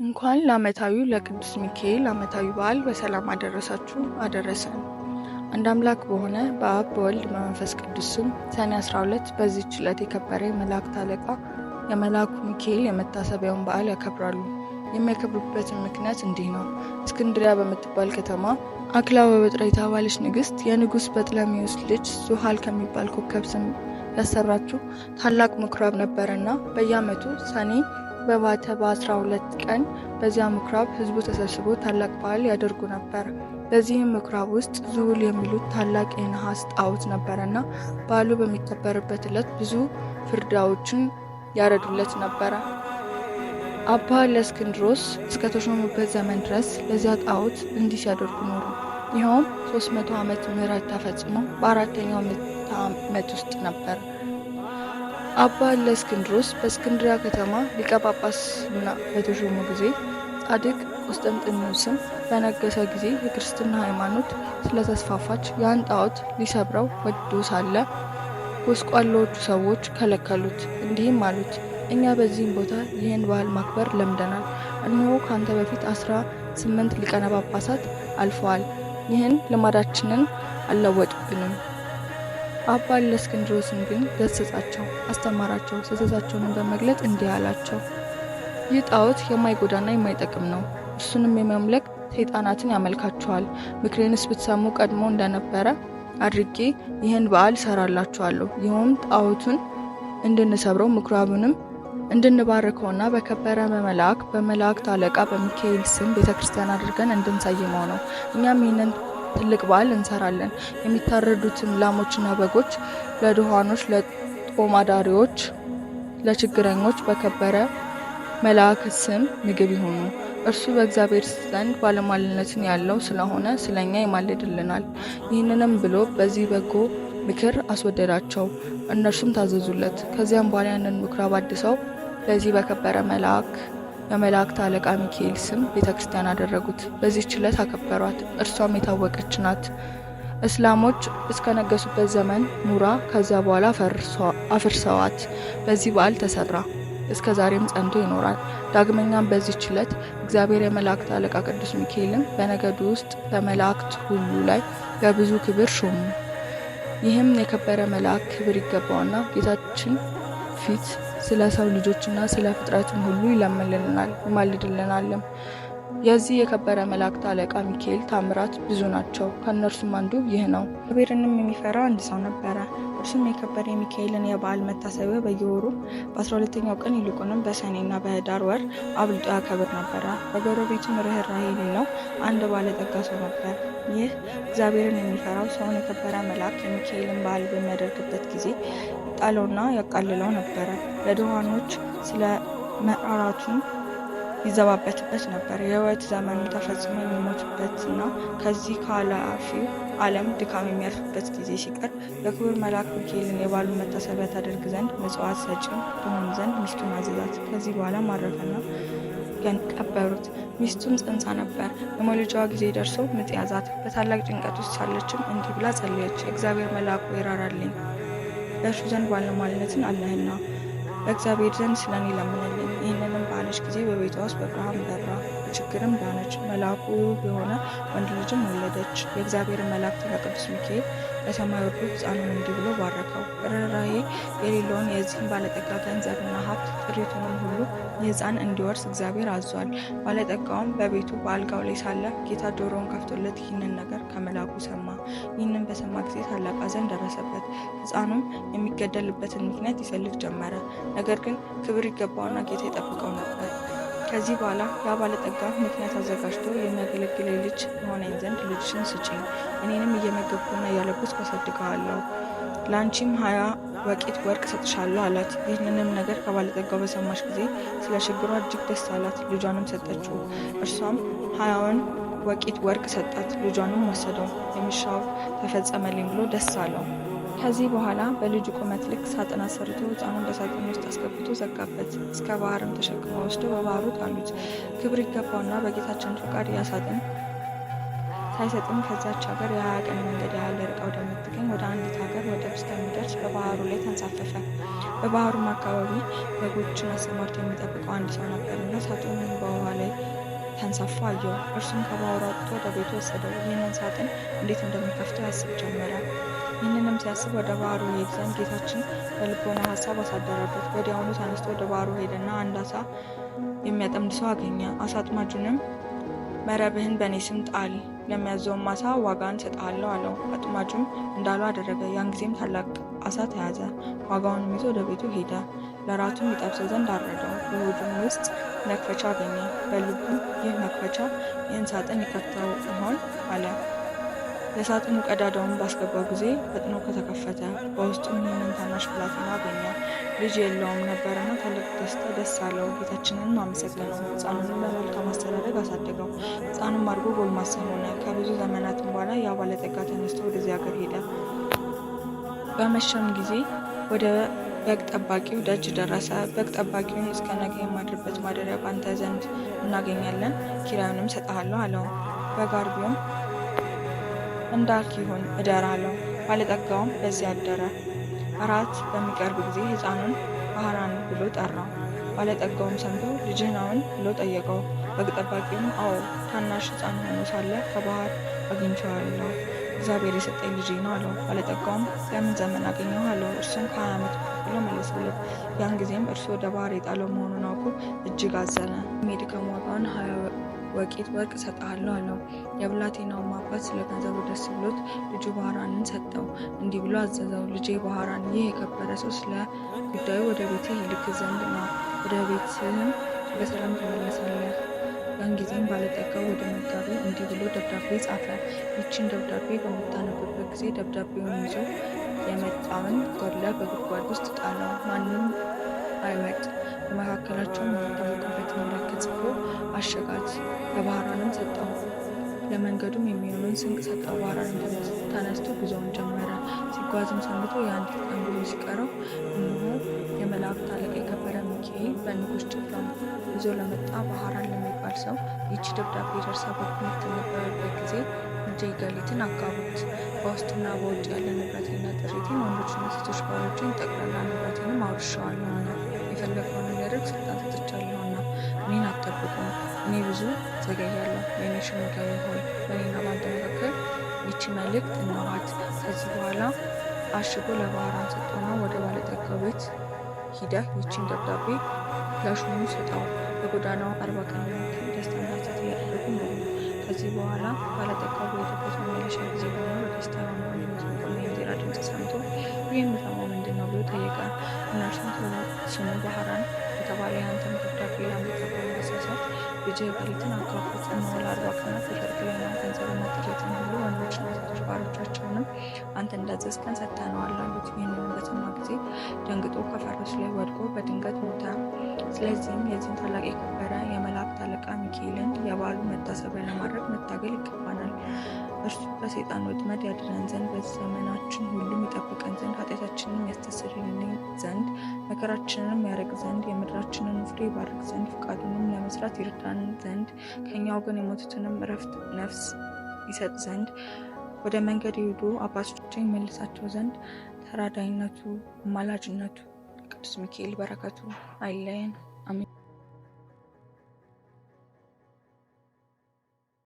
እንኳን ለዓመታዊው ለቅዱስ ሚካኤል ዓመታዊ በዓል በሰላም አደረሳችሁ አደረሰን። አንድ አምላክ በሆነ በአብ በወልድ በመንፈስ ቅዱስ ስም ሰኔ 12 በዚህች ዕለት የከበረ የመላእክት አለቃ የመልአኩ ሚካኤል የመታሰቢያውን በዓል ያከብራሉ። የሚያከብሩበትን ምክንያት እንዲህ ነው። እስክንድርያ በምትባል ከተማ አክላወበጥራ የተባለች ንግሥት የንጉሥ በጥለሚዎስ ልጅ ዙሃል ከሚባል ኮከብ ስም ያሰራችው ታላቅ ምኩራብ ነበረና በየዓመቱ ሰኔ በባተ በ12 ቀን በዚያ ምኩራብ ሕዝቡ ተሰብስቦ ታላቅ በዓል ያደርጉ ነበር። በዚህም ምኩራብ ውስጥ ዙሁል የሚሉት ታላቅ የነሐስ ጣዖት ነበረና በዓሉ በሚከበርበት ዕለት ብዙ ፍርዳዎችን ያረዱለት ነበረ። አባ ለእስክንድሮስ እስከተሾሙበት ዘመን ድረስ ለዚያ ጣዖት እንዲህ ሲያደርጉ ኖሩ። ይኸውም 300 ዓመት ምህረት ተፈጽሞ በአራተኛው ምዕተ ዓመት ውስጥ ነበር። አባ ለእስክንድሮስ በእስክንድርያ ከተማ ሊቀ ጳጳስና በተሾሙ ጊዜ ጻድቅ ቆስጠንጢኖስም በነገሰ ጊዜ የክርስትና ሃይማኖት ስለተስፋፋች ያን ጣዖት ሊሰብረው ወዶ ሳለ ጎስቋላዎቹ ሰዎች ከለከሉት። እንዲህም አሉት፣ እኛ በዚህም ቦታ ይህን በዓል ማክበር ለምደናል። እነሆ ካንተ በፊት 18 ሊቃነ ጳጳሳት አልፈዋል። ይህን ልማዳችንን አልለወጡብንም። አባ ለእስክንድሮስን ግን ገሰጻቸው፣ አስተማራቸው። ስህተታቸውን በመግለጥ እንዲህ አላቸው፣ ይህ ጣዖት የማይጎዳና የማይጠቅም ነው። እርሱንም የማምለክ ሰይጣናትን ያመልካችኋል። ምክሬንስ ብትሰሙ ቀድሞ እንደነበረ አድርጌ ይህን በዓል እሰራላችኋለሁ። ይኸውም ጣዖቱን እንድንሰብረው ምኩራቡንም እንድንባርከውና በከበረ በመላእክት አለቃ በሚካኤል ስም ቤተክርስቲያን አድርገን እንድንሰይመው ነው። እኛም ይህንን ትልቅ በዓል እንሰራለን። የሚታረዱትን ላሞችና በጎች ለድሆች፣ ለጦማዳሪዎች፣ ለችግረኞች በከበረ መልአክ ስም ምግብ ይሁኑ። እርሱ በእግዚአብሔር ዘንድ ባለሟልነትን ያለው ስለሆነ ስለኛ ይማልድልናል። ይህንንም ብሎ በዚህ በጎ ምክር አስወደዳቸው። እነርሱም ታዘዙለት። ከዚያም በኋላ ያንን ምኩራብ አድሰው በዚህ በከበረ የመላእክት አለቃ ሚካኤል ስም ቤተክርስቲያን አደረጉት። በዚህች ዕለት አከበሯት። እርሷም የታወቀች ናት። እስላሞች እስከነገሱበት ዘመን ኑራ ከዚያ በኋላ አፍርሰዋት በዚህ በዓል ተሰራ። እስከ ዛሬም ጸንቶ ይኖራል። ዳግመኛም በዚህች ዕለት እግዚአብሔር የመላእክት አለቃ ቅዱስ ሚካኤልን በነገዱ ውስጥ በመላእክት ሁሉ ላይ በብዙ ክብር ሾሙ። ይህም የከበረ መልአክ ክብር ይገባውና ጌታችን ፊት ስለ ሰው ልጆችና ስለ ፍጥረትም ሁሉ ይማልድልናልም። የዚህ የከበረ መላእክት አለቃ ሚካኤል ታምራት ብዙ ናቸው። ከእነርሱም አንዱ ይህ ነው። እግዚአብሔርንም የሚፈራ አንድ ሰው ነበረ። እርሱም የከበረ የሚካኤልን የበዓል መታሰቢያ በየወሩ በ12ኛው ቀን ይልቁንም በሰኔና በህዳር ወር አብልጦ ያከብር ነበረ። በጎረቤቱም ርኅራኄ የሌለው አንድ ባለጠጋ ሰው ነበር። ይህ እግዚአብሔርን የሚፈራው ሰውን የከበረ መልአክ የሚካኤልን በዓል በሚያደርግበት ጊዜ ይጣለውና ያቃልለው ነበረ። ለድሆች ስለ መራራቱን ይዘባበትበት ነበር። የሕይወት ዘመኑ ተፈጽሞ የሚሞትበትና ከዚህ ከኃላፊው ዓለም ድካም የሚያርፍበት ጊዜ ሲቀር የክቡር መልአክ ሚካኤልን የበዓሉን መታሰቢያ ታደርግ ዘንድ ምጽዋት ሰጪም ትሆን ዘንድ ሚስቱን አዘዛት። ከዚህ በኋላ ማረፈና ቀበሩት። ሚስቱም ጸንሳ ነበር። የመውለጃዋ ጊዜ ደርሶ ምጥ ያዛት። በታላቅ ጭንቀት ውስጥ ሳለችም እንዲህ ብላ ጸለየች። እግዚአብሔር መልአኩ ይራራልኝ፣ በእርሱ ዘንድ ባለሟልነትን አለህና በእግዚአብሔር ዘንድ ስለኔ ለምንልኝ። ይህንንም ባለች ጊዜ በቤቷ ውስጥ በብርሃን በራ፣ በችግርም ዳነች። መልአኩ የሆነ ወንድ ልጅም ወለደች። የእግዚአብሔር መልአክ ቅዱስ ሚካኤል በሰማይ ወርዶ ሕፃኑን እንዲህ ብሎ ባረከው። ርኅራኄ የሌለውን የዚህን ባለጠጋ ገንዘብና ሀብት ጥሪቱንም ሁሉ ይህ ሕፃን እንዲወርስ እግዚአብሔር አዟል። ባለጠጋውም በቤቱ በአልጋው ላይ ሳለ ጌታ ጆሮውን ከፍቶለት ይህንን ነገር ከመልአኩ ሰማ። ይህንን በሰማ ጊዜ ታላቅ ሐዘን ደረሰበት። ሕፃኑም የሚገደልበትን ምክንያት ይፈልግ ጀመረ። ነገር ግን ክብር ይገባውና ጌታ ይጠብቀው ነበር። ከዚህ በኋላ ያ ባለጠጋ ምክንያት አዘጋጅቶ የሚያገለግለኝ ልጅ የሆነኝ ዘንድ ልጅሽን ስጪኝ፣ እኔንም እየመገብኩና እያለበስኩ አሳድገዋለሁ፣ ለአንቺም 20 ወቄት ወርቅ ሰጥሻለሁ አላት። ይህንንም ነገር ከባለጠጋው በሰማች ጊዜ ስለ ችግሯ እጅግ ደስ አላት። ልጇንም ሰጠችው። እርሷም 20 ወቄት ወርቅ ሰጣት። ልጇንም ወሰደው። የሚሻው ተፈጸመልኝ ብሎ ደስ አለው። ከዚህ በኋላ በልጁ ቁመት ልክ ሳጥን አሰርቶ ሕፃኑን በሳጥን ውስጥ አስገብቶ ዘጋበት። እስከ ባህርም ተሸክመው ወስደው በባህሩ ጣሉት። ክብር ይገባውና በጌታችን ፈቃድ ያ ሳጥን ሳይሰጥም ከዛች ሀገር የ20 ቀን መንገድ ያህል ርቃ ወደምትገኝ ወደ አንዲት ሀገር ወደብ እስከሚደርስ በባህሩ ላይ ተንሳፈፈ። በባህሩም አካባቢ በጎችን አሰማርቶ የሚጠብቀው አንድ ሰው ነበርና ሳጥኑን በውሃ ላይ ተንሳፎ አየው። እርሱም ከባሕሩ አውጥቶ ወደ ቤቱ ወሰደው። ይህንን ሳጥን እንዴት እንደሚከፍተው ያስብ ጀመረ። ይህንንም ሲያስብ ወደ ባሕሩ ይሄድ ዘንድ ጌታችን በልቦናው ሐሳብ አሳደረበት። ወዲያውኑ ተነስቶ ወደ ባሕሩ ሄደና አንድ ዓሣ የሚያጠምድ ሰው አገኘ። ዓሣ አጥማጁንም መረብህን በእኔ ስም ጣል፣ ለሚያዘውም ዓሣ ዋጋን እሰጥሃለሁ አለው። አጥማጁም እንዳለው አደረገ። ያን ጊዜም ታላቅ ዓሣ ተያዘ። ዋጋውንም ይዞ ወደ ቤቱ ሄደ። ለራቱም ይጠብሰው ዘንድ አረደው። በሆዱም ውስጥ መክፈቻ አገኘ። በልቡም ይህ መክፈቻ ይህን ሳጥን ይከፍተው ይሆን አለ። የሳጥኑ ቀዳዳውን ባስገባው ጊዜ ፈጥኖ ከተከፈተ፣ በውስጡም ይህንን ታናሽ ብላቴና አገኘ። ልጅ የለውም ነበርና ታላቅ ደስታ ደስ አለው። ጌታችንንም አመሰገነው። ሕፃኑንም በመልካም አስተዳደግ አሳደገው። ሕፃኑም አድጎ ጎልማሳ ሆነ። ከብዙ ዘመናትም በኋላ ያ ባለጠጋ ተነስቶ ወደዚህ ሀገር ሄደ። በመሸም ጊዜ ወደ በግ ጠባቂው ደጅ ደረሰ። በግ ጠባቂውን እስከ ነገ የማድርበት ማደሪያ ባንተ ዘንድ እናገኛለን፣ ኪራዩንም እሰጥሃለሁ አለው። በግ አርቢውም እንዳልክ ይሁን እደር አለው። ባለጠጋውም በዚያ አደረ። እራት በሚቀርብ ጊዜ ሕፃኑን ባህራን ብሎ ጠራው። ባለጠጋውም ሰምቶ ልጅህ ነውን ብሎ ጠየቀው። በግ ጠባቂውም አዎ፣ ታናሽ ሕፃን ሆኖ ሳለ ከባህር አግኝቼዋለሁ፣ እግዚአብሔር የሰጠኝ ልጄ ነው አለው። ባለጠጋውም ለምን ዘመን አገኘው አለው። እርሱም ከ20 ዓመት ብሎ መለሰለት። ያን ጊዜም እርሱ ወደ ባህር የጣለው መሆኑን አውቆ እጅግ አዘነ። የድካም ዋጋውን 20 ወቄት ወርቅ እሰጥሃለሁ አለው። የብላቴናውም አባት ስለ ገንዘቡ ደስ ብሎት ልጁ ባህራንን ሰጠው። እንዲህ ብሎ አዘዘው፣ ልጄ ባህራን፣ ይህ የከበረ ሰው ስለ ጉዳዩ ወደ ቤትህ ይልክ ዘንድ ነው። ወደ ቤትህም በሰላም ትመለሳለህ። ያን ጊዜም ባለጠጋው ወደ መጋቢው እንዲህ ብሎ ደብዳቤ ጻፈ። ይህችን ደብዳቤ በምታነብበት ጊዜ ደብዳቤውን ይዞ የመጣውን ገድለህ በጉድጓድ ውስጥ ጣለው፣ ማንም አይወጥ። በመካከላቸውም የሚታወቅበት ምልክት ጽፎ አሸጋት። ለባህራንም ሰጠው። ለመንገዱም የሚሆነውን ስንቅ ሰጠው። ባህራንም ተነስቶ ጉዞውን ጀመረ። ሲጓዝም ሰንብቶ የአንድ ቀን ጉዞ ሲቀረው እነሆ የመላእክት አለቃ የከበረ ሚካኤል በንጉሥ ጭፍራ ይዞ ለመጣ ባህራን ለሚባል ሰው ይቺ ደብዳቤ ደርሳ በምትነበብበት ጊዜ ልጄ ገሊትን አጋቡት። በውስጥና በውጭ ያለ ንብረቴና ጥሪቴን፣ ወንዶችና ሴቶች ባሮቼን፣ ጠቅላላ ንብረቴንም አውርሼዋለሁና የፈለገውን ሊያደርግ ስልጣን ሰጥቻለሁና እኔን አትጠብቁም። እኔ ብዙ ዘገያለሁ። የእኔ ሽማግሌ ሆይ በእኔና በአንተ መካከል ይቺ መልእክት እነኋት። ከዚህ በኋላ አሽጎ ለባህራን ሰጠውና ወደ ባለጠጋው ቤት ሂደህ ይቺን ደብዳቤ ለሹሙ ስጠው። በጎዳናው 40 ቀን ያክል ደስታና ሐሴት እያደረጉ ኖሩ። ከዚህ በኋላ ባለጠጋው በሄደበት መመለሻ ጊዜ ሆኖ በደስታ የሆነውን የመዝሙርና የእንዚራ ድምፅ ሰምቶ ይህ የምሰማው ምንድን ነው ብሎ ጠየቀ። እነርሱም ስሙ ባህራን የተባለ የአንተን ደብዳቤ ላመጣ በመሳሳት ልጅህ ገሊትን አጋቡት። እነሆ ለ40 ቀናት የፈርድልና ገንዘብና ጥሪትን ሁሉ ወንዶችና ሴቶች ባሮቻቸውንም አንተ እንዳዘዝከን ሰጥተነዋል አሉት። ይህንን በሰማ ጊዜ ደንግጦ ከፈረሱ ላይ ወድቆ በድንገት ሞተ። ስለዚህም የዚህን ታላቅ የከበረ የመላእክት አለቃ ሚካኤልን የበዓሉ መታሰቢያ ለማድረግ መታገል ይገባናል። እርሱ ከሰይጣን ወጥመድ ያድነን ዘንድ በዘመናችን ሁሉም ይጠብቀን ዘንድ ኃጢአታችንን ያስተሰርይልን ዘንድ መከራችንንም ያርቅ ዘንድ የምድራችንን ፍሬ ይባርክ ዘንድ ፈቃዱንም ለመስራት ይርዳን ዘንድ ከእኛ ወገን የሞቱትንም እረፍት ነፍስ ይሰጥ ዘንድ ወደ መንገድ የሄዱ አባቶችን ይመልሳቸው ዘንድ ተራዳይነቱ አማላጅነቱ ቅዱስ ሚካኤል በረከቱ አይለየን።